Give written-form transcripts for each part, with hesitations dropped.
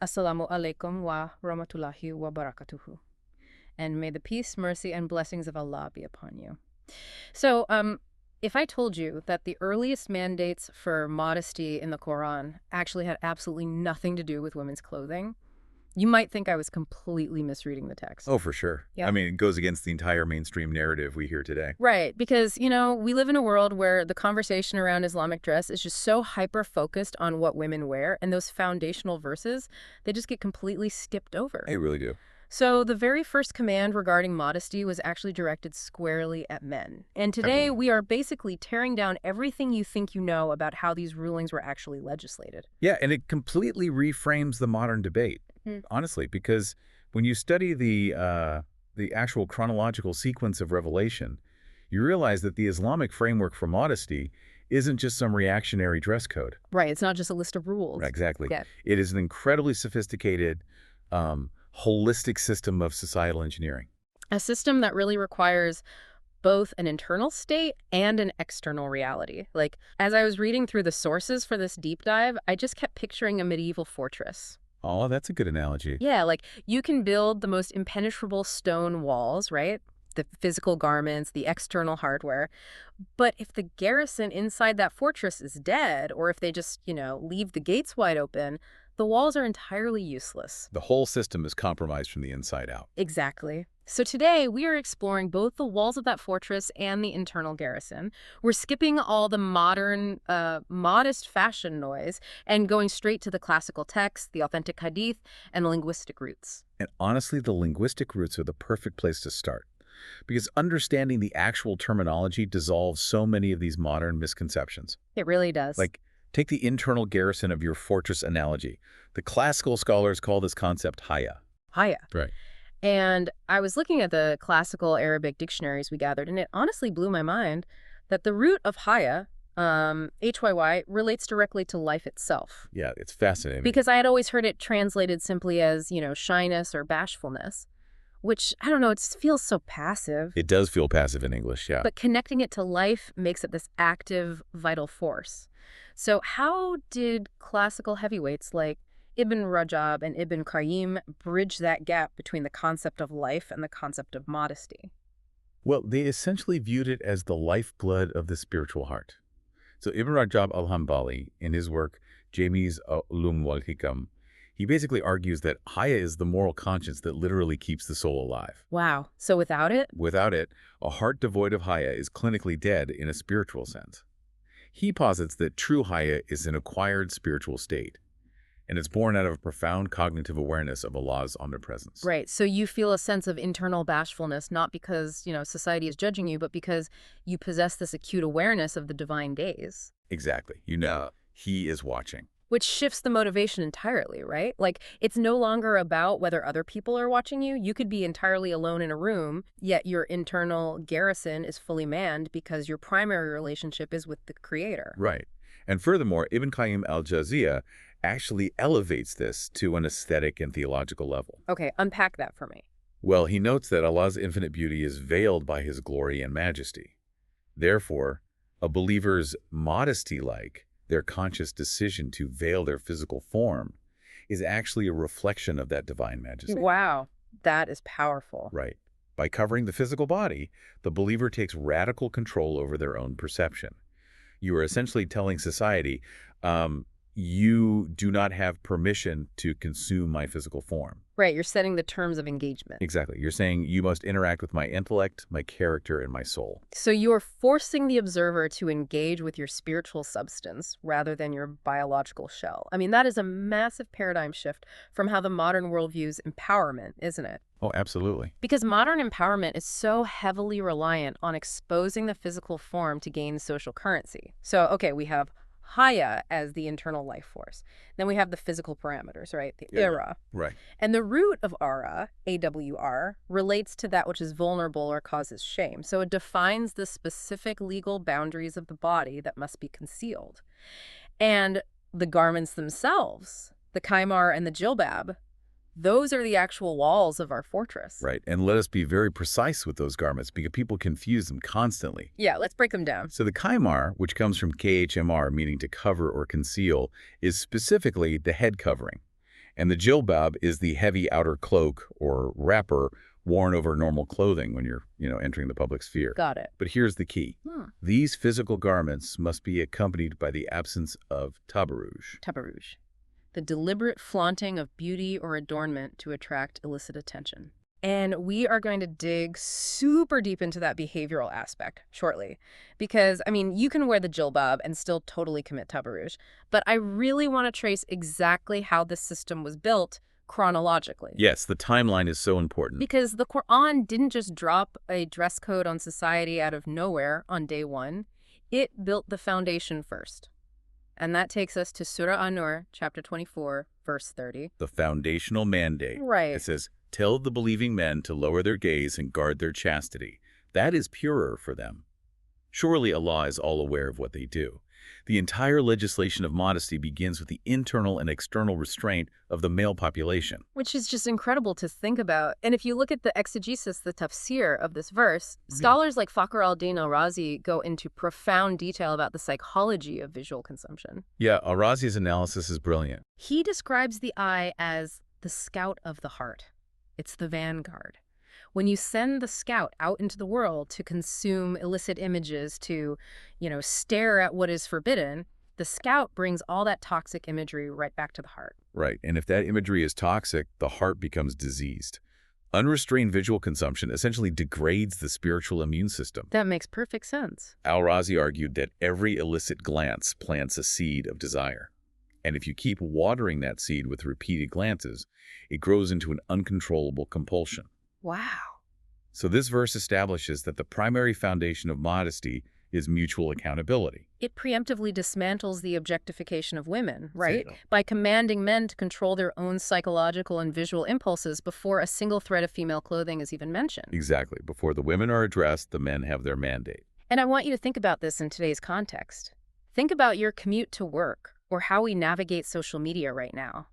Assalamu alaikum wa rahmatullahi wa barakatuhu. And may the peace, mercy, and blessings of Allah be upon you. So, if I told you that the earliest mandates for modesty in the Quran actually had absolutely nothing to do with women's clothing, you might think I was completely misreading the text. Oh, for sure. Yeah. I mean, it goes against the entire mainstream narrative we hear today. Right, because, we live in a world where the conversation around Islamic dress is just so hyper-focused on what women wear, and those foundational verses, they just get completely skipped over. They really do. So the very first command regarding modesty was actually directed squarely at men. And today we are basically tearing down everything you think you know about how these rulings were actually legislated. Yeah, and it completely reframes the modern debate, honestly, because when you study the actual chronological sequence of revelation, you realize that the Islamic framework for modesty isn't just some reactionary dress code. Right, it's not just a list of rules. Right, exactly. Yeah. It is an incredibly sophisticated, holistic system of societal engineering. A system that really requires both an internal state and an external reality. Like, as I was reading through the sources for this deep dive, I just kept picturing a medieval fortress. Oh, that's a good analogy. Yeah, like you can build the most impenetrable stone walls, right? The physical garments, the external hardware. But if the garrison inside that fortress is dead, or if they just, leave the gates wide open, the walls are entirely useless. The whole system is compromised from the inside out. Exactly. So today, we are exploring both the walls of that fortress and the internal garrison. We're skipping all the modern, modest fashion noise and going straight to the classical text, the authentic Hadith, and linguistic roots. And honestly, the linguistic roots are the perfect place to start, because understanding the actual terminology dissolves so many of these modern misconceptions. It really does. Like, take the internal garrison of your fortress analogy. The classical scholars call this concept haya. Haya. Right. And I was looking at the classical Arabic dictionaries we gathered, and it honestly blew my mind that the root of haya, HYY, relates directly to life itself. Yeah, it's fascinating. Because I had always heard it translated simply as, shyness or bashfulness, which, I don't know, it feels so passive. It does feel passive in English, yeah. But connecting it to life makes it this active, vital force. So how did classical heavyweights like Ibn Rajab and Ibn Qayyim bridge that gap between the concept of life and the concept of modesty? Well, they essentially viewed it as the lifeblood of the spiritual heart. So Ibn Rajab al-Hanbali, in his work Jami's Ulum wal Hikam, he basically argues that haya is the moral conscience that literally keeps the soul alive. Wow. So without it? Without it, a heart devoid of haya is clinically dead in a spiritual sense. He posits that true haya is an acquired spiritual state, and it's born out of a profound cognitive awareness of Allah's omnipresence. Right. So you feel a sense of internal bashfulness, not because, society is judging you, but because you possess this acute awareness of the divine gaze. Exactly. He is watching. Which shifts the motivation entirely, right? Like, it's no longer about whether other people are watching you. You could be entirely alone in a room, yet your internal garrison is fully manned because your primary relationship is with the Creator. Right. And furthermore, Ibn Qayyim al-Jawziyya actually elevates this to an aesthetic and theological level. Okay, unpack that for me. Well, he notes that Allah's infinite beauty is veiled by his glory and majesty. Therefore, a believer's modesty, like their conscious decision to veil their physical form, is actually a reflection of that divine majesty. Wow, that is powerful. Right. By covering the physical body, the believer takes radical control over their own perception. You are essentially telling society, you do not have permission to consume my physical form. Right, you're setting the terms of engagement. Exactly. You're saying you must interact with my intellect, my character, and my soul. So you're forcing the observer to engage with your spiritual substance rather than your biological shell. I mean, that is a massive paradigm shift from how the modern world views empowerment, isn't it? Oh, absolutely. Because modern empowerment is so heavily reliant on exposing the physical form to gain social currency. So, okay, we have haya as the internal life force. Then we have the physical parameters, right? The era. Right. And the root of ara, AWR, relates to that which is vulnerable or causes shame. So it defines the specific legal boundaries of the body that must be concealed. And the garments themselves, the kaimar and the jilbab, those are the actual walls of our fortress. Right. And let us be very precise with those garments because people confuse them constantly. Yeah, let's break them down. So the kaimar, which comes from KHMR, meaning to cover or conceal, is specifically the head covering. And the jilbab is the heavy outer cloak or wrapper worn over normal clothing when you're, entering the public sphere. Got it. But here's the key. These physical garments must be accompanied by the absence of tabarruj. Tabarruj. The deliberate flaunting of beauty or adornment to attract illicit attention. And we are going to dig super deep into that behavioral aspect shortly. Because, you can wear the jilbab and still totally commit tabarruj. But I really want to trace exactly how this system was built chronologically. Yes, the timeline is so important. Because the Qur'an didn't just drop a dress code on society out of nowhere on day one. It built the foundation first. And that takes us to Surah An-Nur, chapter 24, verse 30. The foundational mandate. Right. It says, "Tell the believing men to lower their gaze and guard their chastity. That is purer for them." Surely Allah is all aware of what they do. The entire legislation of modesty begins with the internal and external restraint of the male population. Which is just incredible to think about. And if you look at the exegesis, the tafsir of this verse, scholars like Fakhr al-Din al-Razi go into profound detail about the psychology of visual consumption. Yeah, al-Razi's analysis is brilliant. He describes the eye as the scout of the heart. It's the vanguard. When you send the scout out into the world to consume illicit images, to, stare at what is forbidden, the scout brings all that toxic imagery right back to the heart. Right, and if that imagery is toxic, the heart becomes diseased. Unrestrained visual consumption essentially degrades the spiritual immune system. That makes perfect sense. Al-Razi argued that every illicit glance plants a seed of desire. And if you keep watering that seed with repeated glances, it grows into an uncontrollable compulsion. Wow. So this verse establishes that the primary foundation of modesty is mutual accountability. It preemptively dismantles the objectification of women, right? By commanding men to control their own psychological and visual impulses before a single thread of female clothing is even mentioned. Exactly. Before the women are addressed, the men have their mandate. And I want you to think about this in today's context. Think about your commute to work or how we navigate social media right now.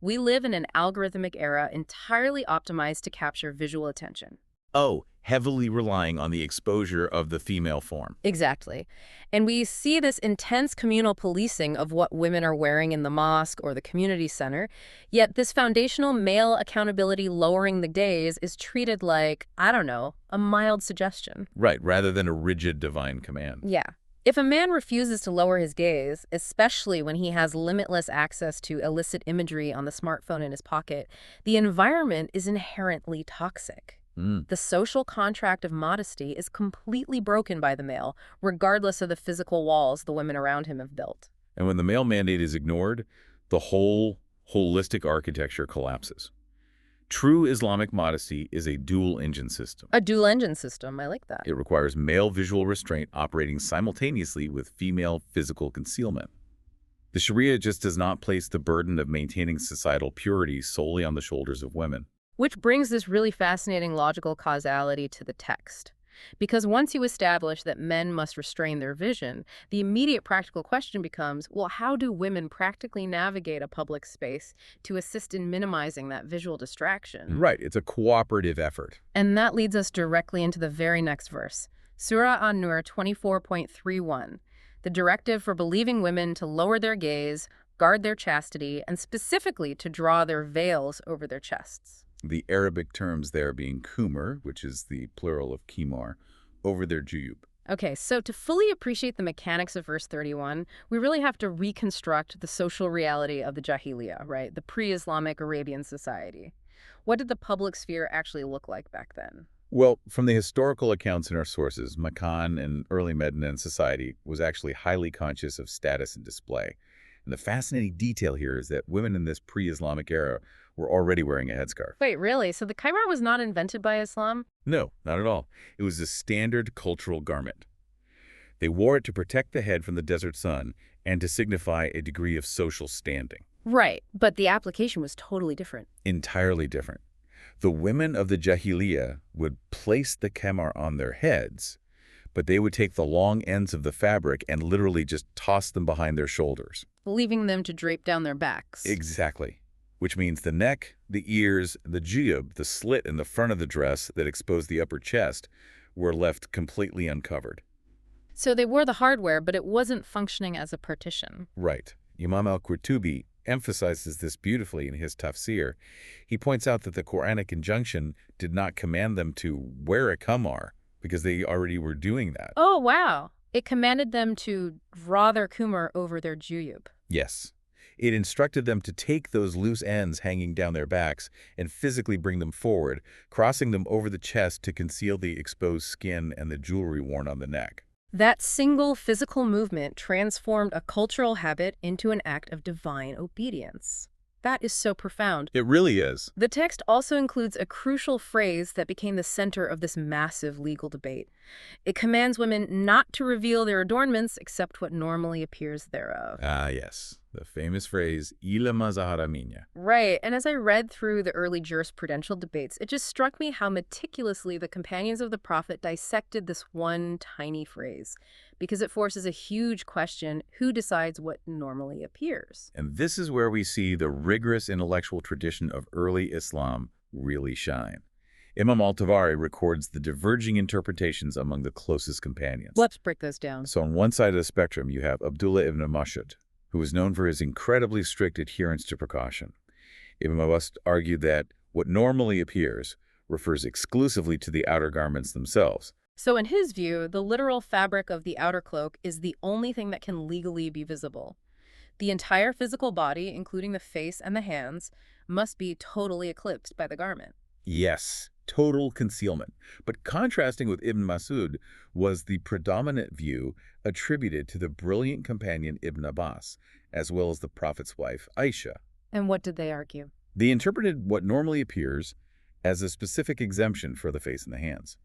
We live in an algorithmic era entirely optimized to capture visual attention. Oh, heavily relying on the exposure of the female form. Exactly. And we see this intense communal policing of what women are wearing in the mosque or the community center, yet this foundational male accountability lowering the gaze is treated like, a mild suggestion. Right, rather than a rigid divine command. Yeah. If a man refuses to lower his gaze, especially when he has limitless access to illicit imagery on the smartphone in his pocket, the environment is inherently toxic. The social contract of modesty is completely broken by the male, regardless of the physical walls the women around him have built. And when the male mandate is ignored, the whole holistic architecture collapses. True Islamic modesty is a dual-engine system. A dual-engine system, I like that. It requires male visual restraint operating simultaneously with female physical concealment. The Sharia just does not place the burden of maintaining societal purity solely on the shoulders of women. Which brings this really fascinating logical causality to the text. Because once you establish that men must restrain their vision, the immediate practical question becomes, well, how do women practically navigate a public space to assist in minimizing that visual distraction? Right, it's a cooperative effort. And that leads us directly into the very next verse. Surah An-Nur 24.31, the directive for believing women to lower their gaze, guard their chastity, and specifically to draw their veils over their chests. The Arabic terms there being kumar, which is the plural of kimar, over their juyub. Okay, so to fully appreciate the mechanics of verse 31, we really have to reconstruct the social reality of the Jahiliyyah, right? The pre-Islamic Arabian society. What did the public sphere actually look like back then? Well, from the historical accounts in our sources, Makan and early Medinan society was actually highly conscious of status and display. And the fascinating detail here is that women in this pre-Islamic era were already wearing a headscarf. Wait, really? So the khimar was not invented by Islam? No, not at all. It was a standard cultural garment. They wore it to protect the head from the desert sun and to signify a degree of social standing. Right, but the application was totally different. Entirely different. The women of the Jahiliyyah would place the khimar on their heads, but they would take the long ends of the fabric and literally just toss them behind their shoulders, leaving them to drape down their backs. Exactly. Which means the neck, the ears, the jiyub, the slit in the front of the dress that exposed the upper chest, were left completely uncovered. So they wore the hardware, but it wasn't functioning as a partition. Right. Imam al-Qurtubi emphasizes this beautifully in his Tafsir. He points out that the Quranic injunction did not command them to wear a qamar because they already were doing that. Oh, wow. It commanded them to draw their kumar over their juyub. Yes. It instructed them to take those loose ends hanging down their backs and physically bring them forward, crossing them over the chest to conceal the exposed skin and the jewelry worn on the neck. That single physical movement transformed a cultural habit into an act of divine obedience. That is so profound. It really is. The text also includes a crucial phrase that became the center of this massive legal debate. It commands women not to reveal their adornments except what normally appears thereof. Ah, yes. The famous phrase, "Ila ma zahara minha." Right, and as I read through the early jurisprudential debates, it just struck me how meticulously the companions of the Prophet dissected this one tiny phrase, because it forces a huge question: who decides what normally appears? And this is where we see the rigorous intellectual tradition of early Islam really shine. Imam al-Tabari records the diverging interpretations among the closest companions. Let's break those down. So on one side of the spectrum, you have Abdullah ibn Mas'ud, who is known for his incredibly strict adherence to precaution. Ibn Abbas argued that what normally appears refers exclusively to the outer garments themselves. So in his view, the literal fabric of the outer cloak is the only thing that can legally be visible. The entire physical body, including the face and the hands, must be totally eclipsed by the garment. Yes, total concealment. But contrasting with Ibn Mas'ud was the predominant view attributed to the brilliant companion Ibn Abbas, as well as the Prophet's wife, Aisha. And what did they argue? They interpreted what normally appears as a specific exemption for the face and the hands.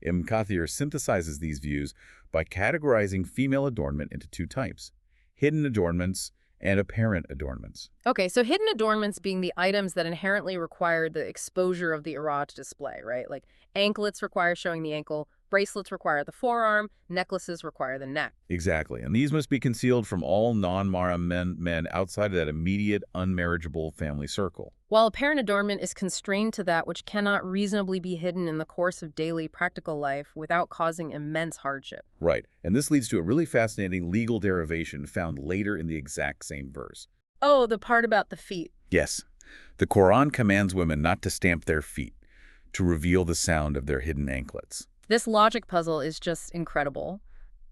Ibn Kathir synthesizes these views by categorizing female adornment into two types: hidden adornments and apparent adornments. Okay, so hidden adornments being the items that inherently require the exposure of the ihra to display, right? Like anklets require showing the ankle, bracelets require the forearm, necklaces require the neck. Exactly, and these must be concealed from all non-mahram men outside of that immediate, unmarriageable family circle. While apparent adornment is constrained to that which cannot reasonably be hidden in the course of daily practical life without causing immense hardship. Right, and this leads to a really fascinating legal derivation found later in the exact same verse. Oh, the part about the feet. Yes, the Qur'an commands women not to stamp their feet, to reveal the sound of their hidden anklets. This logic puzzle is just incredible.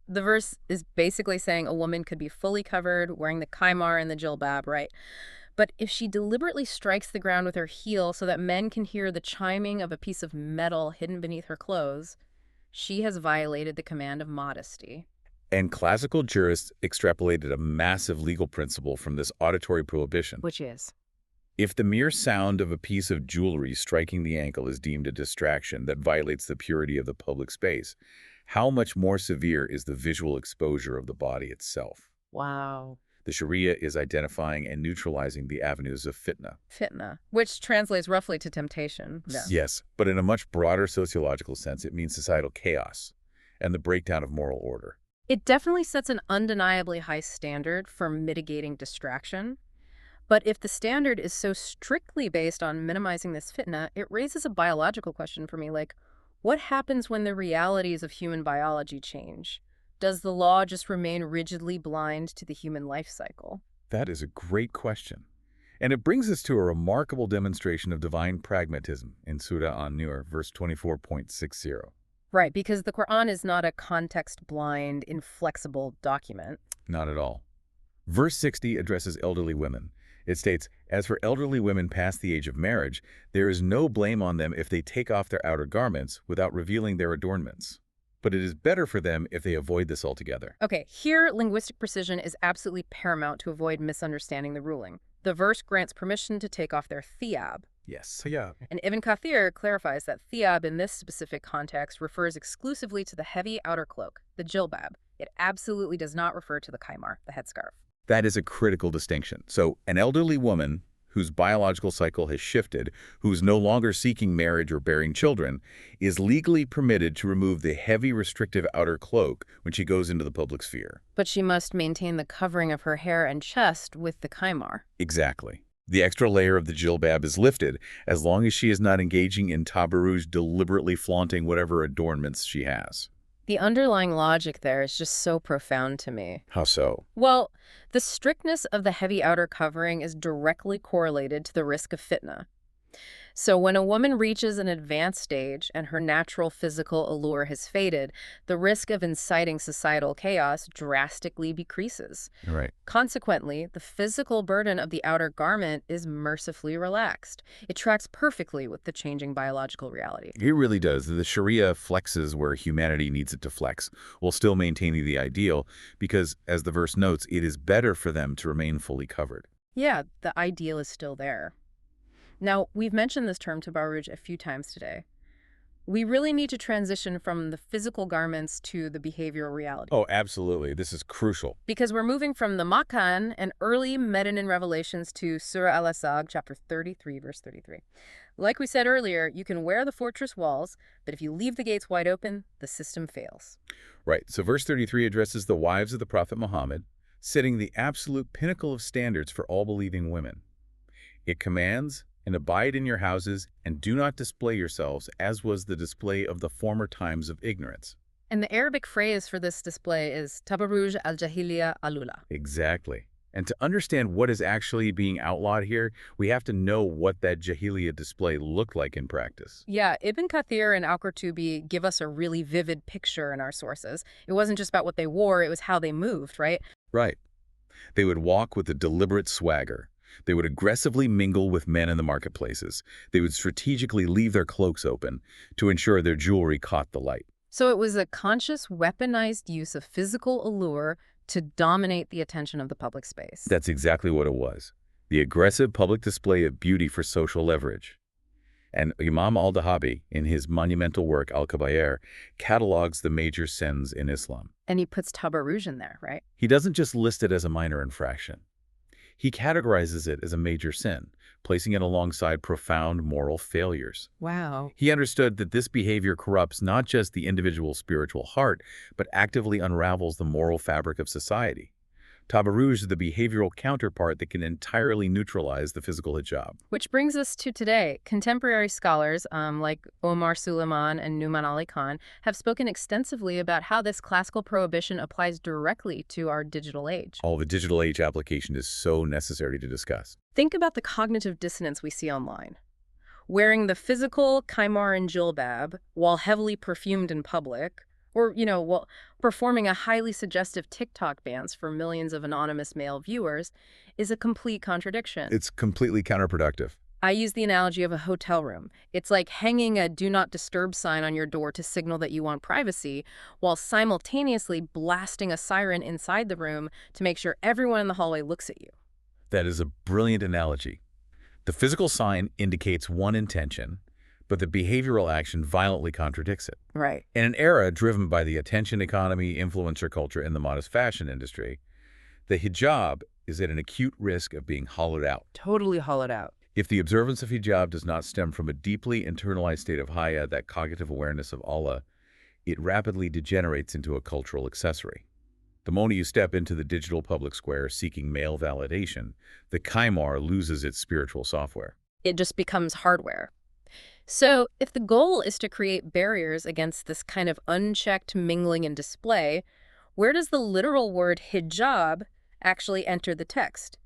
The verse is basically saying a woman could be fully covered, wearing the kaimar and the jilbab, right? But if she deliberately strikes the ground with her heel so that men can hear the chiming of a piece of metal hidden beneath her clothes, she has violated the command of modesty. And classical jurists extrapolated a massive legal principle from this auditory prohibition. Which is? If the mere sound of a piece of jewelry striking the ankle is deemed a distraction that violates the purity of the public space, how much more severe is the visual exposure of the body itself? Wow. The Sharia is identifying and neutralizing the avenues of fitna. Fitna, which translates roughly to temptation. Yeah. Yes, but in a much broader sociological sense, it means societal chaos and the breakdown of moral order. It definitely sets an undeniably high standard for mitigating distraction. But if the standard is so strictly based on minimizing this fitna, it raises a biological question for me, like, what happens when the realities of human biology change? Does the law just remain rigidly blind to the human life cycle? That is a great question. And it brings us to a remarkable demonstration of divine pragmatism in Surah An-Nur, verse 24.60. Right, because the Qur'an is not a context-blind, inflexible document. Not at all. Verse 60 addresses elderly women. It states, "As for elderly women past the age of marriage, there is no blame on them if they take off their outer garments without revealing their adornments. But it is better for them if they avoid this altogether." Okay, here linguistic precision is absolutely paramount to avoid misunderstanding the ruling. The verse grants permission to take off their thiyab. Yes. Yeah. And Ibn Kathir clarifies that thiyab in this specific context refers exclusively to the heavy outer cloak, the jilbab. It absolutely does not refer to the kaimar, the headscarf. That is a critical distinction. So an elderly woman whose biological cycle has shifted, who's no longer seeking marriage or bearing children, is legally permitted to remove the heavy restrictive outer cloak when she goes into the public sphere. But she must maintain the covering of her hair and chest with the kaimar. Exactly. The extra layer of the jilbab is lifted as long as she is not engaging in tabarruj, deliberately flaunting whatever adornments she has. The underlying logic there is just so profound to me. How so? Well, the strictness of the heavy outer covering is directly correlated to the risk of fitna. So when a woman reaches an advanced stage and her natural physical allure has faded, the risk of inciting societal chaos drastically decreases. Right. Consequently, the physical burden of the outer garment is mercifully relaxed. It tracks perfectly with the changing biological reality. It really does. The Sharia flexes where humanity needs it to flex, while still maintaining the ideal, because, as the verse notes, it is better for them to remain fully covered. Yeah, the ideal is still there. Now, we've mentioned this term tabarruj a few times today. We really need to transition from the physical garments to the behavioral reality. Oh, absolutely. This is crucial. Because we're moving from the Makkan and early Medinan revelations to Surah Al-Ahzab, chapter 33, verse 33. Like we said earlier, you can wear the fortress walls, but if you leave the gates wide open, the system fails. Right. So verse 33 addresses the wives of the Prophet Muhammad, setting the absolute pinnacle of standards for all believing women. It commands, and abide in your houses, and do not display yourselves, as was the display of the former times of ignorance. And the Arabic phrase for this display is tabarruj al-jahiliya al-ula. Exactly. And to understand what is actually being outlawed here, we have to know what that Jahiliyyah display looked like in practice. Yeah, Ibn Kathir and al-Qurtubi give us a really vivid picture in our sources. It wasn't just about what they wore, it was how they moved, right? Right. They would walk with a deliberate swagger. They would aggressively mingle with men in the marketplaces. They would strategically leave their cloaks open to ensure their jewelry caught the light. So it was a conscious, weaponized use of physical allure to dominate the attention of the public space. That's exactly what it was. The aggressive public display of beauty for social leverage. And Imam al-Dahabi, in his monumental work Al-Kabair, catalogs the major sins in Islam. And he puts tabarruj in there, right? He doesn't just list it as a minor infraction. He categorizes it as a major sin, placing it alongside profound moral failures. Wow. He understood that this behavior corrupts not just the individual's spiritual heart, but actively unravels the moral fabric of society. Tabarruj is the behavioral counterpart that can entirely neutralize the physical hijab. Which brings us to today. Contemporary scholars like Omar Suleiman and Numan Ali Khan have spoken extensively about how this classical prohibition applies directly to our digital age. All the digital age application is so necessary to discuss. Think about the cognitive dissonance we see online. Wearing the physical kaimar and jilbab while heavily perfumed in public, or, while performing a highly suggestive TikTok dance for millions of anonymous male viewers is a complete contradiction. It's completely counterproductive. I use the analogy of a hotel room. It's like hanging a do not disturb sign on your door to signal that you want privacy, while simultaneously blasting a siren inside the room to make sure everyone in the hallway looks at you. That is a brilliant analogy. The physical sign indicates one intention, but the behavioral action violently contradicts it. Right. In an era driven by the attention economy, influencer culture, and the modest fashion industry, the hijab is at an acute risk of being hollowed out. Totally hollowed out. If the observance of hijab does not stem from a deeply internalized state of haya, that cognitive awareness of Allah, it rapidly degenerates into a cultural accessory. The moment you step into the digital public square seeking male validation, the kaimar loses its spiritual software. It just becomes hardware. So if the goal is to create barriers against this kind of unchecked mingling and display, where does the literal word hijab actually enter the text?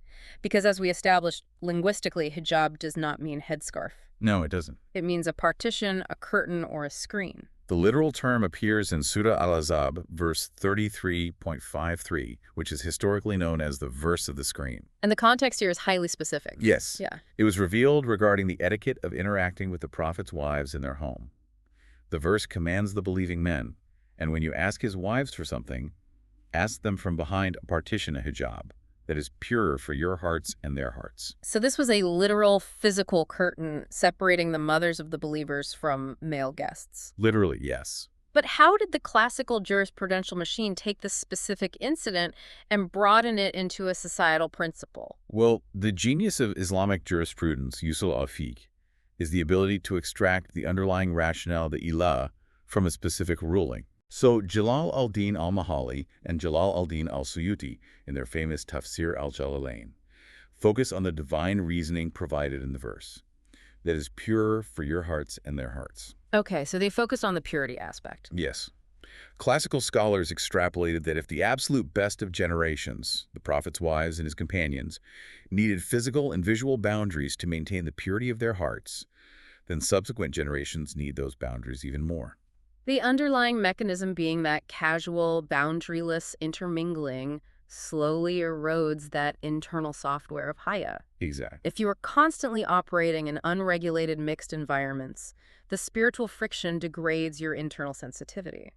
Because as we established, linguistically, hijab does not mean headscarf. No, it doesn't. It means a partition, a curtain, or a screen. The literal term appears in Surah Al-Ahzab, verse 33.53, which is historically known as the verse of the screen. And the context here is highly specific. Yes. Yeah. It was revealed regarding the etiquette of interacting with the prophet's wives in their home. The verse commands the believing men, and when you ask his wives for something, ask them from behind a partition, a hijab, that is pure for your hearts and their hearts. So this was a literal physical curtain separating the mothers of the believers from male guests. Literally, yes. But how did the classical jurisprudential machine take this specific incident and broaden it into a societal principle? Well, the genius of Islamic jurisprudence, usul al-fiqh, is the ability to extract the underlying rationale, the ilah, from a specific ruling. So Jalal al-Din al-Mahali and Jalal al-Din al-Suyuti, in their famous Tafsir al-Jalalain, focus on the divine reasoning provided in the verse, that is pure for your hearts and their hearts. Okay, so they focused on the purity aspect. Yes. Classical scholars extrapolated that if the absolute best of generations, the prophet's wives and his companions, needed physical and visual boundaries to maintain the purity of their hearts, then subsequent generations need those boundaries even more. The underlying mechanism being that casual, boundaryless intermingling slowly erodes that internal software of Haya. Exactly. If you are constantly operating in unregulated mixed environments, the spiritual friction degrades your internal sensitivity.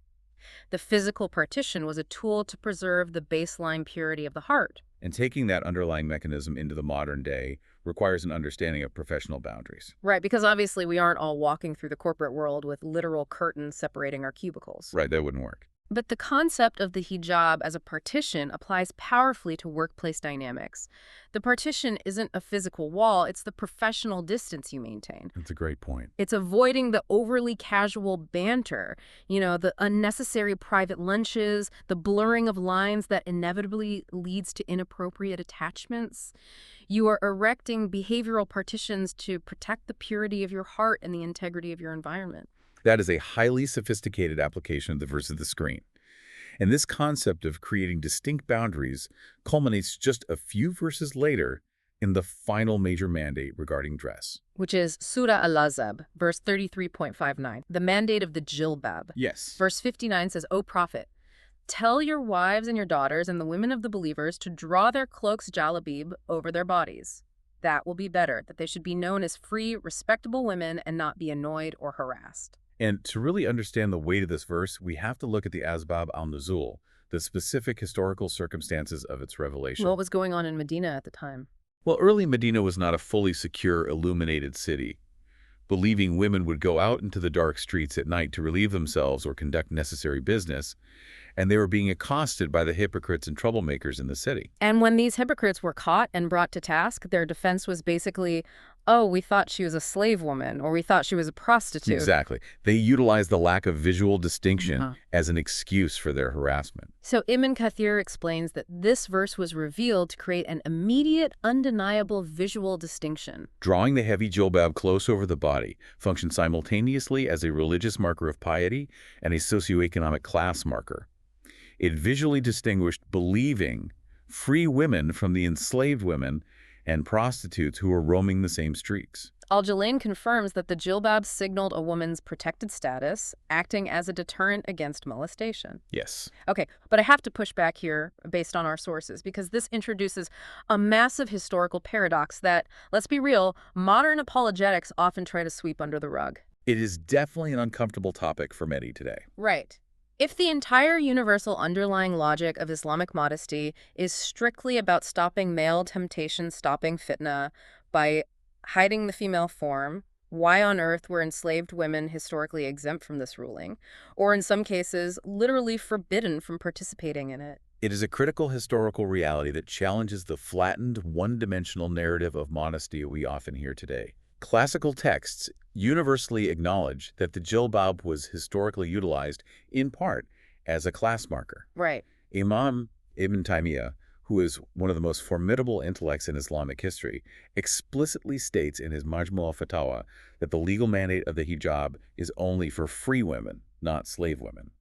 The physical partition was a tool to preserve the baseline purity of the heart. And taking that underlying mechanism into the modern day requires an understanding of professional boundaries. Right, because obviously we aren't all walking through the corporate world with literal curtains separating our cubicles. Right, that wouldn't work. But the concept of the hijab as a partition applies powerfully to workplace dynamics. The partition isn't a physical wall, it's the professional distance you maintain. That's a great point. It's avoiding the overly casual banter, the unnecessary private lunches, the blurring of lines that inevitably leads to inappropriate attachments. You are erecting behavioral partitions to protect the purity of your heart and the integrity of your environment. That is a highly sophisticated application of the verse of the screen. And this concept of creating distinct boundaries culminates just a few verses later in the final major mandate regarding dress. Which is Surah Al-Ahzab, verse 33.59, the mandate of the jilbab. Yes. Verse 59 says, O Prophet, tell your wives and your daughters and the women of the believers to draw their cloaks jalabib over their bodies. That will be better, that they should be known as free, respectable women and not be annoyed or harassed. And to really understand the weight of this verse, we have to look at the Asbab al-Nuzul, the specific historical circumstances of its revelation. What was going on in Medina at the time? Well, early Medina was not a fully secure, illuminated city. Believing women would go out into the dark streets at night to relieve themselves or conduct necessary business, and they were being accosted by the hypocrites and troublemakers in the city. And when these hypocrites were caught and brought to task, their defense was basically, oh, we thought she was a slave woman, or we thought she was a prostitute. Exactly. They utilized the lack of visual distinction as an excuse for their harassment. So Ibn Kathir explains that this verse was revealed to create an immediate, undeniable visual distinction. Drawing the heavy jilbab close over the body functioned simultaneously as a religious marker of piety and a socioeconomic class marker. It visually distinguished believing free women from the enslaved women and prostitutes who were roaming the same streets. Al-Jalain confirms that the jilbab signaled a woman's protected status, acting as a deterrent against molestation. Yes. Okay, but I have to push back here based on our sources, because this introduces a massive historical paradox that, let's be real, modern apologetics often try to sweep under the rug. It is definitely an uncomfortable topic for many today. Right. If the entire universal underlying logic of Islamic modesty is strictly about stopping male temptation, stopping fitna, by hiding the female form, why on earth were enslaved women historically exempt from this ruling, or in some cases, literally forbidden from participating in it? It is a critical historical reality that challenges the flattened, one-dimensional narrative of modesty we often hear today. Classical texts universally acknowledge that the jilbab was historically utilized, in part, as a class marker. Right. Imam Ibn Taymiyyah, who is one of the most formidable intellects in Islamic history, explicitly states in his Majmu' al-Fatawa that the legal mandate of the hijab is only for free women, not slave women.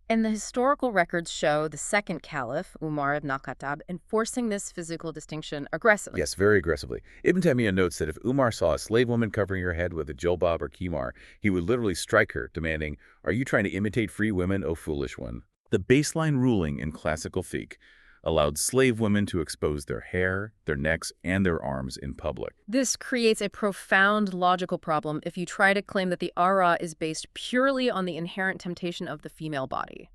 And the historical records show the second caliph, Umar ibn al-Khattab, enforcing this physical distinction aggressively. Yes, very aggressively. Ibn Taymiyyah notes that if Umar saw a slave woman covering her head with a jilbab or khimar, he would literally strike her, demanding, "Are you trying to imitate free women, O foolish one?" The baseline ruling in classical fiqh allowed slave women to expose their hair, their necks, and their arms in public. This creates a profound logical problem if you try to claim that the aura is based purely on the inherent temptation of the female body.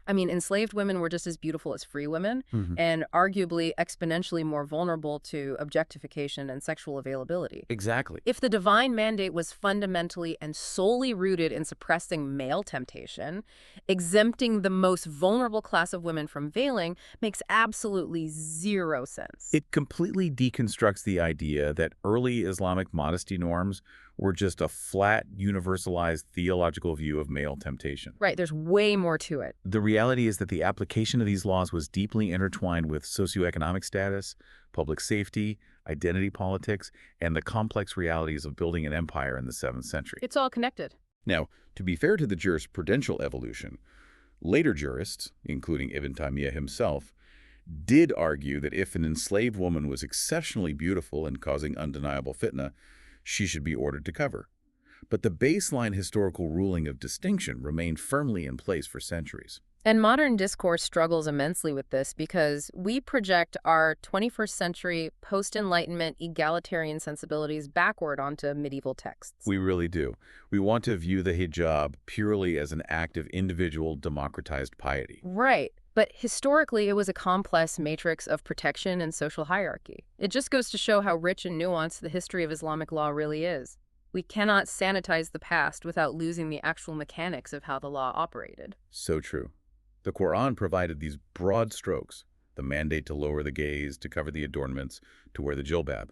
I mean, enslaved women were just as beautiful as free women, and arguably exponentially more vulnerable to objectification and sexual availability. Exactly. If the divine mandate was fundamentally and solely rooted in suppressing male temptation, exempting the most vulnerable class of women from veiling makes absolutely zero sense. It completely deconstructs the idea that early Islamic modesty norms were just a flat, universalized theological view of male temptation. Right, there's way more to it. The reality is that the application of these laws was deeply intertwined with socioeconomic status, public safety, identity politics, and the complex realities of building an empire in the 7th century. It's all connected. Now, to be fair to the jurisprudential evolution, Later jurists, including Ibn Taymiyyah himself, did argue that if an enslaved woman was exceptionally beautiful and causing undeniable fitna, she should be ordered to cover. But the baseline historical ruling of distinction remained firmly in place for centuries. And modern discourse struggles immensely with this because we project our 21st century post-Enlightenment egalitarian sensibilities backward onto medieval texts. We really do. We want to view the hijab purely as an act of individual democratized piety. Right. But historically, it was a complex matrix of protection and social hierarchy. It just goes to show how rich and nuanced the history of Islamic law really is. We cannot sanitize the past without losing the actual mechanics of how the law operated. So true. The Qur'an provided these broad strokes, the mandate to lower the gaze, to cover the adornments, to wear the jilbab.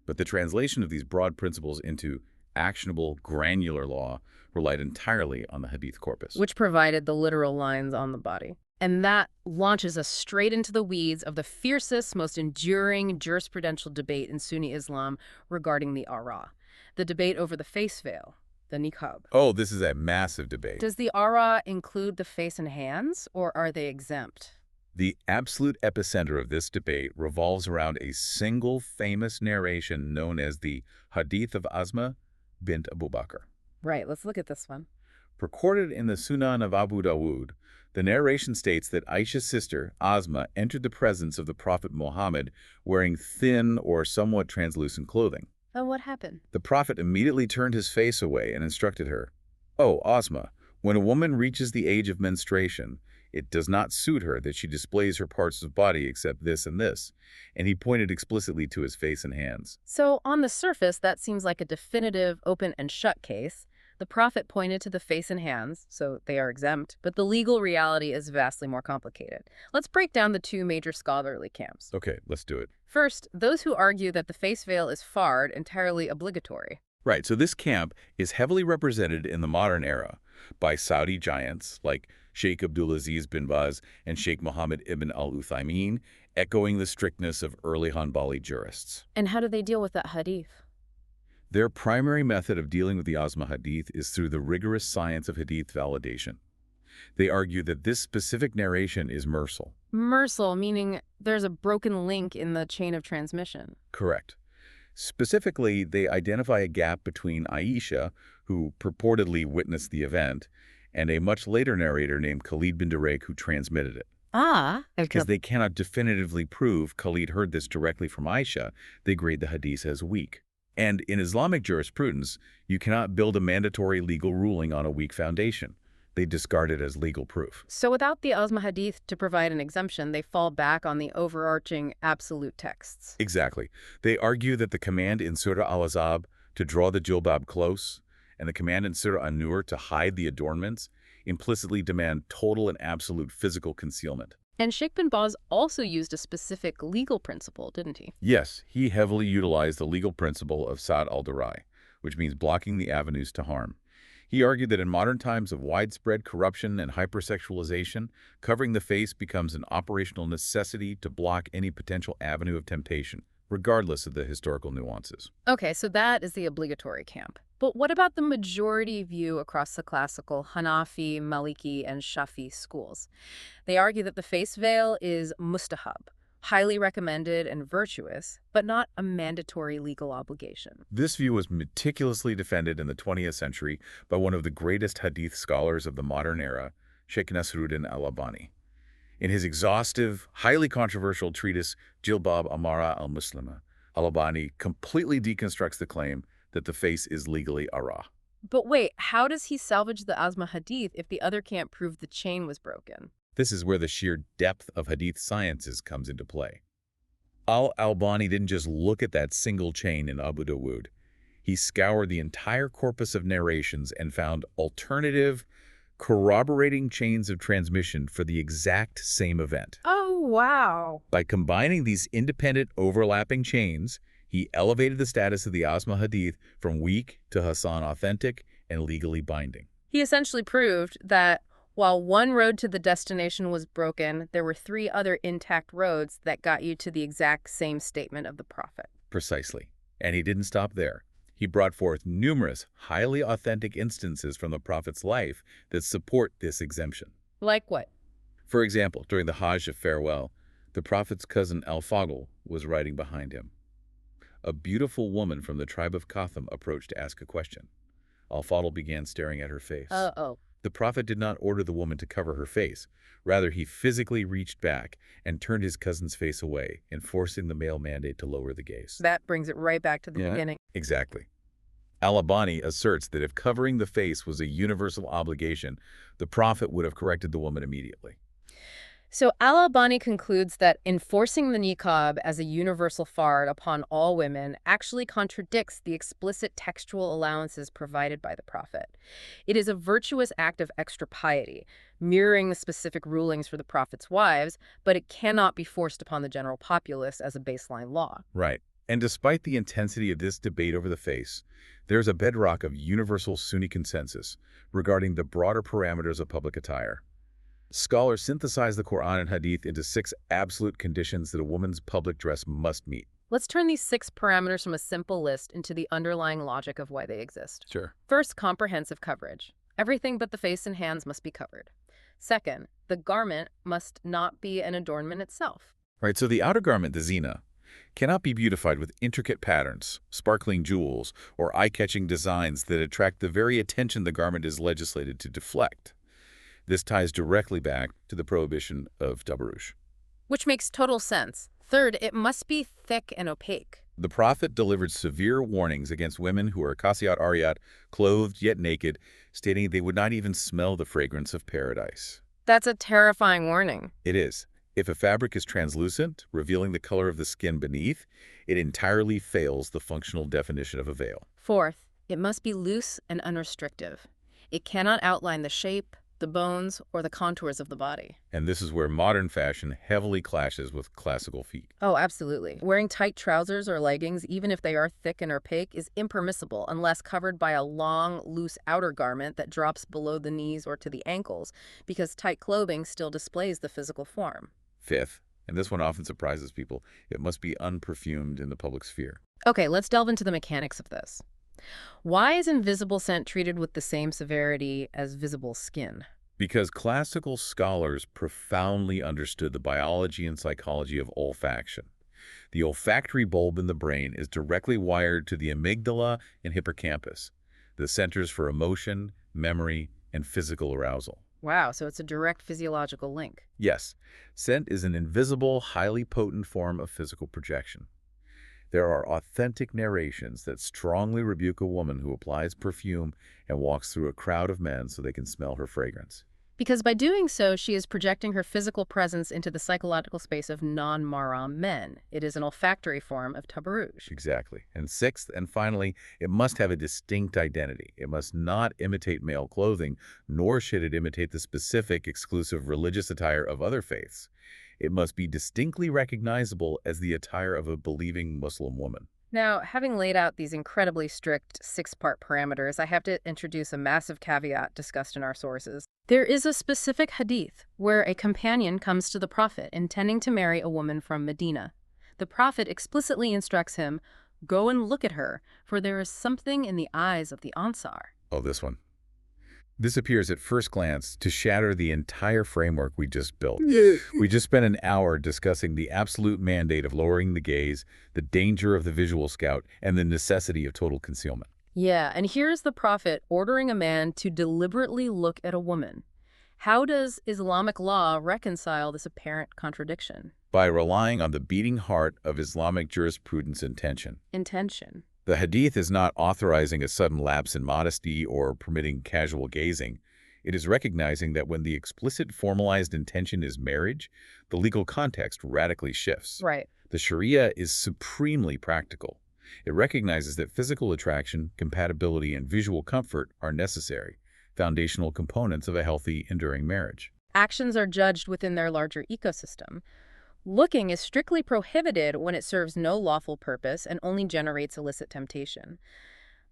But the translation of these broad principles into actionable, granular law relied entirely on the Hadith corpus. Which provided the literal lines on the body. And that launches us straight into the weeds of the fiercest, most enduring jurisprudential debate in Sunni Islam regarding the ara, the debate over the face veil, the niqab. Oh, this is a massive debate. Does the ara include the face and hands, or are they exempt? The absolute epicenter of this debate revolves around a single famous narration known as the Hadith of Asma bint Abu Bakr. Right, let's look at this one. Recorded in the Sunan of Abu Dawud, the narration states that Aisha's sister, Asma, entered the presence of the Prophet Muhammad wearing thin or somewhat translucent clothing. And what happened? The Prophet immediately turned his face away and instructed her, "Oh, Asma, when a woman reaches the age of menstruation, it does not suit her that she displays her parts of body except this and this," and he pointed explicitly to his face and hands. So on the surface, that seems like a definitive open and shut case. The Prophet pointed to the face and hands, so they are exempt, but the legal reality is vastly more complicated. Let's break down the two major scholarly camps. Okay, let's do it. First, those who argue that the face veil is fard, entirely obligatory. Right, so this camp is heavily represented in the modern era by Saudi giants like Sheikh Abdulaziz bin Baz and Sheikh Mohammed ibn al-Uthaymin, echoing the strictness of early Hanbali jurists. And how do they deal with that hadith? Their primary method of dealing with the Asma Hadith is through the rigorous science of Hadith validation. They argue that this specific narration is mursal. Mursal, meaning there's a broken link in the chain of transmission. Correct. Specifically, they identify a gap between Aisha, who purportedly witnessed the event, and a much later narrator named Khalid bin Durayk who transmitted it. Because they cannot definitively prove Khalid heard this directly from Aisha, they grade the hadith as weak. And in Islamic jurisprudence, you cannot build a mandatory legal ruling on a weak foundation. They discard it as legal proof. So without the Asma Hadith to provide an exemption, they fall back on the overarching absolute texts. Exactly. They argue that the command in Surah Al-Ahzab to draw the jilbab close and the command in Surah An-Nur to hide the adornments implicitly demand total and absolute physical concealment. And Sheikh bin Baz also used a specific legal principle, didn't he? Yes, he heavily utilized the legal principle of Sadd al-Durai, which means blocking the avenues to harm. He argued that in modern times of widespread corruption and hypersexualization, covering the face becomes an operational necessity to block any potential avenue of temptation, regardless of the historical nuances. Okay, so that is the obligatory camp. But what about the majority view across the classical Hanafi, Maliki, and Shafi schools? They argue that the face veil is mustahab, highly recommended and virtuous, but not a mandatory legal obligation. This view was meticulously defended in the 20th century by one of the greatest hadith scholars of the modern era, Sheikh Nasruddin al-Albani. In his exhaustive, highly controversial treatise, Jilbab Amara al-Muslima, al-Albani completely deconstructs the claim that the face is legally ara. But wait, how does he salvage the Asma Hadith if the other can't prove the chain was broken? This is where the sheer depth of hadith sciences comes into play. Al-Albani didn't just look at that single chain in Abu Dawud. He scoured the entire corpus of narrations and found alternative, corroborating chains of transmission for the exact same event. Oh, wow. By combining these independent, overlapping chains, he elevated the status of the Asma Hadith from weak to Hasan authentic and legally binding. He essentially proved that while one road to the destination was broken, there were three other intact roads that got you to the exact same statement of the Prophet. Precisely. And he didn't stop there. He brought forth numerous, highly authentic instances from the Prophet's life that support this exemption. Like what? For example, during the Hajj of farewell, the Prophet's cousin Al-Fadl was riding behind him. A beautiful woman from the tribe of Qatham approached to ask a question. Al-Fadl began staring at her face. Oh. The Prophet did not order the woman to cover her face. Rather, he physically reached back and turned his cousin's face away, enforcing the male mandate to lower the gaze. That brings it right back to the beginning. Exactly. Al-Albani asserts that if covering the face was a universal obligation, the Prophet would have corrected the woman immediately. So Al-Albani concludes that enforcing the niqab as a universal fard upon all women actually contradicts the explicit textual allowances provided by the Prophet. It is a virtuous act of extra piety, mirroring the specific rulings for the Prophet's wives, but it cannot be forced upon the general populace as a baseline law. Right. And despite the intensity of this debate over the face, there's a bedrock of universal Sunni consensus regarding the broader parameters of public attire. Scholars synthesize the Qur'an and Hadith into 6 absolute conditions that a woman's public dress must meet. Let's turn these 6 parameters from a simple list into the underlying logic of why they exist. Sure. First, comprehensive coverage. Everything but the face and hands must be covered. Second, the garment must not be an adornment itself. Right, so the outer garment, the zina, cannot be beautified with intricate patterns, sparkling jewels, or eye-catching designs that attract the very attention the garment is legislated to deflect. This ties directly back to the prohibition of tabarruj. Which makes total sense. Third, it must be thick and opaque. The Prophet delivered severe warnings against women who are kasiyat ariyat, clothed yet naked, stating they would not even smell the fragrance of paradise. That's a terrifying warning. It is. If a fabric is translucent, revealing the color of the skin beneath, it entirely fails the functional definition of a veil. Fourth, it must be loose and unrestrictive. It cannot outline the shape, the bones, or the contours of the body. And this is where modern fashion heavily clashes with classical feet. Oh, absolutely. Wearing tight trousers or leggings, even if they are thick and opaque, is impermissible unless covered by a long, loose outer garment that drops below the knees or to the ankles, because tight clothing still displays the physical form. Fifth, and this one often surprises people, it must be unperfumed in the public sphere. Okay, let's delve into the mechanics of this. Why is invisible scent treated with the same severity as visible skin? Because classical scholars profoundly understood the biology and psychology of olfaction. The olfactory bulb in the brain is directly wired to the amygdala and hippocampus, the centers for emotion, memory, and physical arousal. Wow, so it's a direct physiological link. Yes, scent is an invisible, highly potent form of physical projection. There are authentic narrations that strongly rebuke a woman who applies perfume and walks through a crowd of men so they can smell her fragrance. Because by doing so, she is projecting her physical presence into the psychological space of non-mahram men. It is an olfactory form of tabarruj. Exactly. And sixth, and finally, it must have a distinct identity. It must not imitate male clothing, nor should it imitate the specific, exclusive religious attire of other faiths. It must be distinctly recognizable as the attire of a believing Muslim woman. Now, having laid out these incredibly strict 6-part parameters, I have to introduce a massive caveat discussed in our sources. There is a specific hadith where a companion comes to the Prophet intending to marry a woman from Medina. The Prophet explicitly instructs him, "Go and look at her, for there is something in the eyes of the Ansar." Oh, this one. This appears at first glance to shatter the entire framework we just built. We just spent an hour discussing the absolute mandate of lowering the gaze, the danger of the visual scout, and the necessity of total concealment. Yeah, and here's the Prophet ordering a man to deliberately look at a woman. How does Islamic law reconcile this apparent contradiction? By relying on the beating heart of Islamic jurisprudence and Intention. The Hadith is not authorizing a sudden lapse in modesty or permitting casual gazing. It is recognizing that when the explicit formalized intention is marriage, the legal context radically shifts. Right. The Sharia is supremely practical. It recognizes that physical attraction, compatibility, and visual comfort are necessary, foundational components of a healthy, enduring marriage. Actions are judged within their larger ecosystem. Looking is strictly prohibited when it serves no lawful purpose and only generates illicit temptation.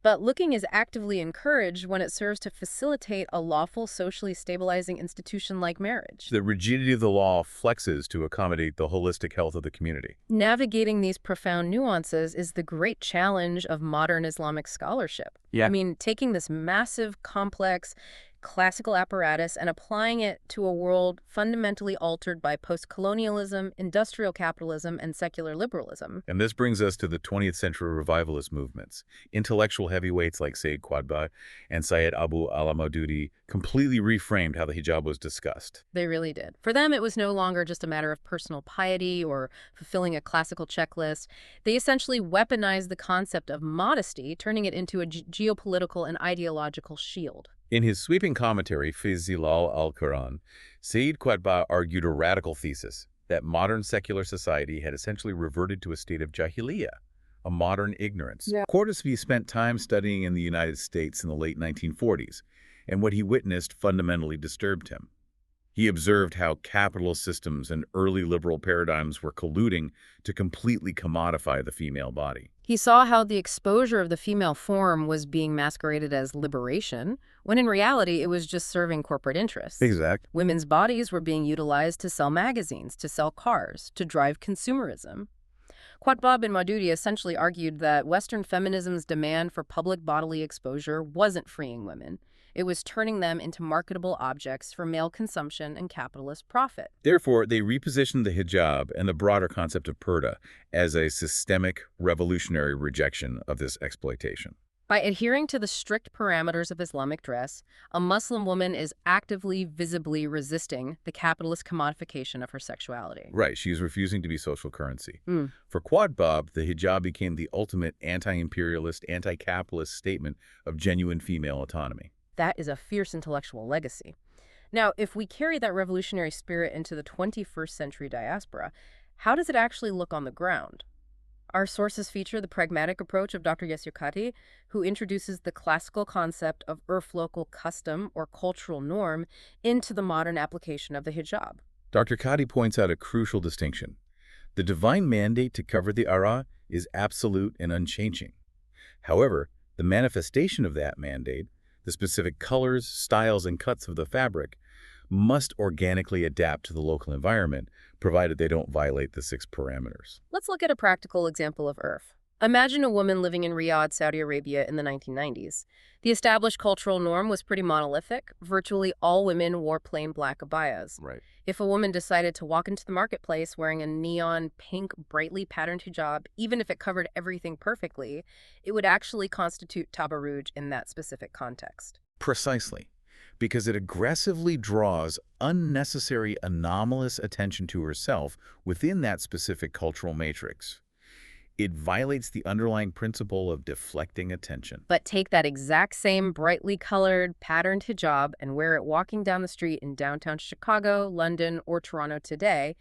But looking is actively encouraged when it serves to facilitate a lawful, socially stabilizing institution like marriage. The rigidity of the law flexes to accommodate the holistic health of the community. Navigating these profound nuances is the great challenge of modern Islamic scholarship. Yeah. I mean, taking this massive, complex, classical apparatus and applying it to a world fundamentally altered by post-colonialism, industrial capitalism, and secular liberalism. And this brings us to the 20th century revivalist movements. Intellectual heavyweights like Sayyid Qutb and Sayyid Abu al-Maududi completely reframed how the hijab was discussed. They really did. For them, it was no longer just a matter of personal piety or fulfilling a classical checklist. They essentially weaponized the concept of modesty, turning it into a geopolitical and ideological shield. In his sweeping commentary, Fi Zilal al-Quran, Sayyid Qutb argued a radical thesis that modern secular society had essentially reverted to a state of jahiliyyah, a modern ignorance. Yeah. Qutb spent time studying in the United States in the late 1940s, and what he witnessed fundamentally disturbed him. He observed how capitalist systems and early liberal paradigms were colluding to completely commodify the female body. He saw how the exposure of the female form was being masqueraded as liberation, when in reality it was just serving corporate interests. Exactly. Women's bodies were being utilized to sell magazines, to sell cars, to drive consumerism. Qutb bin Maududi essentially argued that Western feminism's demand for public bodily exposure wasn't freeing women. It was turning them into marketable objects for male consumption and capitalist profit. Therefore, they repositioned the hijab and the broader concept of purdah as a systemic, revolutionary rejection of this exploitation. By adhering to the strict parameters of Islamic dress, a Muslim woman is actively, visibly resisting the capitalist commodification of her sexuality. Right, she is refusing to be social currency. For Qutb, the hijab became the ultimate anti-imperialist, anti-capitalist statement of genuine female autonomy. That is a fierce intellectual legacy. Now, if we carry that revolutionary spirit into the 21st century diaspora, how does it actually look on the ground? Our sources feature the pragmatic approach of Dr. Yasir Qadhi, who introduces the classical concept of urf local custom or cultural norm into the modern application of the hijab. Dr. Qadhi points out a crucial distinction. The divine mandate to cover the awrah is absolute and unchanging. However, the manifestation of that mandate, the specific colors, styles, and cuts of the fabric, must organically adapt to the local environment, provided they don't violate the 6 parameters. Let's look at a practical example of urf. Imagine a woman living in Riyadh, Saudi Arabia in the 1990s. The established cultural norm was pretty monolithic. Virtually all women wore plain black abayas. Right. If a woman decided to walk into the marketplace wearing a neon pink, brightly patterned hijab, even if it covered everything perfectly, it would actually constitute tabarruj in that specific context. Precisely, because it aggressively draws unnecessary anomalous attention to herself within that specific cultural matrix. It violates the underlying principle of deflecting attention. But take that exact same brightly colored, patterned hijab and wear it walking down the street in downtown Chicago, London, or Toronto today,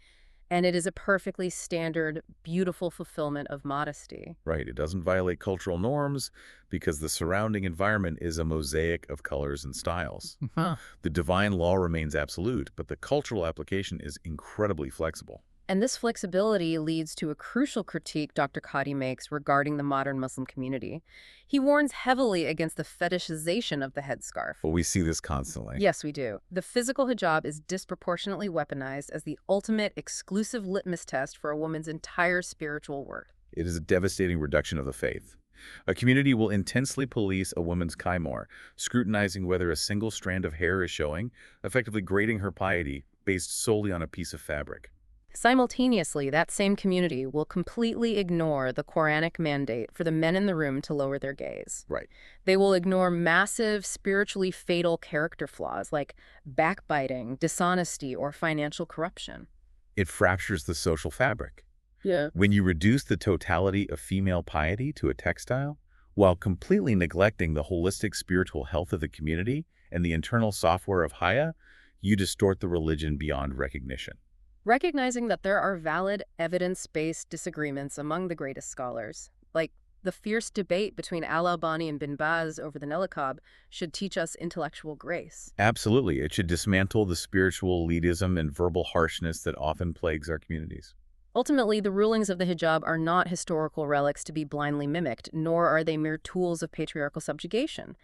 and it is a perfectly standard, beautiful fulfillment of modesty. Right, it doesn't violate cultural norms because the surrounding environment is a mosaic of colors and styles. The divine law remains absolute, but the cultural application is incredibly flexible. And this flexibility leads to a crucial critique Dr. Qadhi makes regarding the modern Muslim community. He warns heavily against the fetishization of the headscarf. But we see this constantly. Yes, we do. The physical hijab is disproportionately weaponized as the ultimate exclusive litmus test for a woman's entire spiritual worth. It is a devastating reduction of the faith. A community will intensely police a woman's kaimor, scrutinizing whether a single strand of hair is showing, effectively grading her piety based solely on a piece of fabric. Simultaneously, that same community will completely ignore the Quranic mandate for the men in the room to lower their gaze. Right. They will ignore massive, spiritually fatal character flaws like backbiting, dishonesty, or financial corruption. It fractures the social fabric. Yeah. When you reduce the totality of female piety to a textile, while completely neglecting the holistic spiritual health of the community and the internal software of Haya, you distort the religion beyond recognition. Recognizing that there are valid, evidence-based disagreements among the greatest scholars, like the fierce debate between Al-Albani and Bin Baz over the niqab, should teach us intellectual grace. Absolutely. It should dismantle the spiritual elitism and verbal harshness that often plagues our communities. Ultimately, the rulings of the hijab are not historical relics to be blindly mimicked, nor are they mere tools of patriarchal subjugation.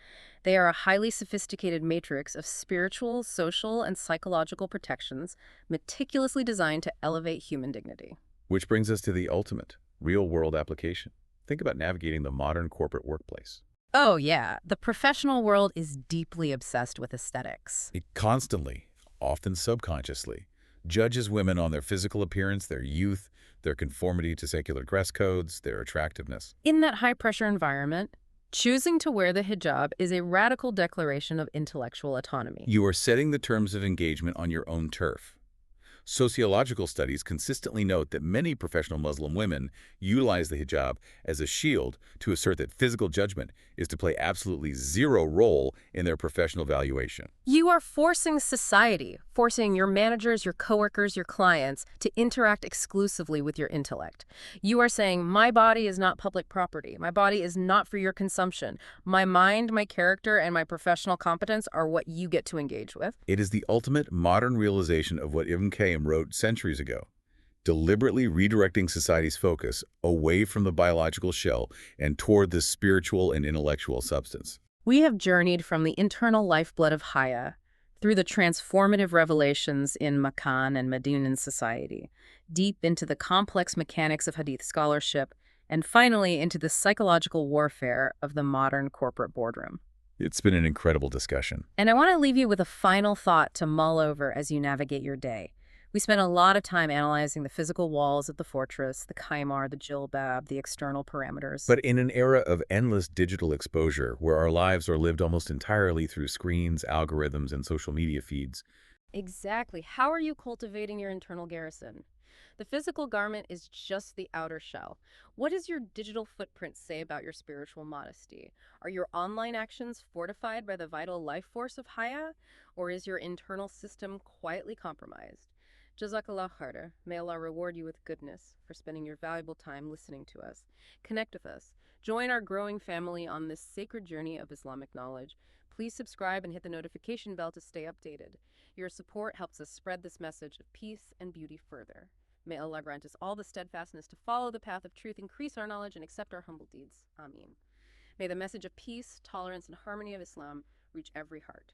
They are a highly sophisticated matrix of spiritual, social, and psychological protections meticulously designed to elevate human dignity. Which brings us to the ultimate, real-world application. Think about navigating the modern corporate workplace. Oh, yeah. The professional world is deeply obsessed with aesthetics. It constantly, often subconsciously, judges women on their physical appearance, their youth, their conformity to secular dress codes, their attractiveness. In that high-pressure environment, choosing to wear the hijab is a radical declaration of intellectual autonomy. You are setting the terms of engagement on your own turf. Sociological studies consistently note that many professional Muslim women utilize the hijab as a shield to assert that physical judgment is to play absolutely zero role in their professional valuation. You are forcing society, forcing your managers, your coworkers, your clients to interact exclusively with your intellect. You are saying, my body is not public property. My body is not for your consumption. My mind, my character, and my professional competence are what you get to engage with. It is the ultimate modern realization of what Ibn Kathir wrote centuries ago, deliberately redirecting society's focus away from the biological shell and toward the spiritual and intellectual substance. We have journeyed from the internal lifeblood of Haya through the transformative revelations in Makan and Medinan society, deep into the complex mechanics of Hadith scholarship, and finally into the psychological warfare of the modern corporate boardroom. It's been an incredible discussion. And I want to leave you with a final thought to mull over as you navigate your day. We spent a lot of time analyzing the physical walls of the fortress, the kaimar, the jilbab, the external parameters. But in an era of endless digital exposure, where our lives are lived almost entirely through screens, algorithms, and social media feeds, Exactly. How are you cultivating your internal garrison? The physical garment is just the outer shell. What does your digital footprint say about your spiritual modesty? Are your online actions fortified by the vital life force of Haya? Or is your internal system quietly compromised? Jazakallah khair. May Allah reward you with goodness for spending your valuable time listening to us. Connect with us. Join our growing family on this sacred journey of Islamic knowledge. Please subscribe and hit the notification bell to stay updated. Your support helps us spread this message of peace and beauty further. May Allah grant us all the steadfastness to follow the path of truth, increase our knowledge, and accept our humble deeds. Ameen. May the message of peace, tolerance, and harmony of Islam reach every heart.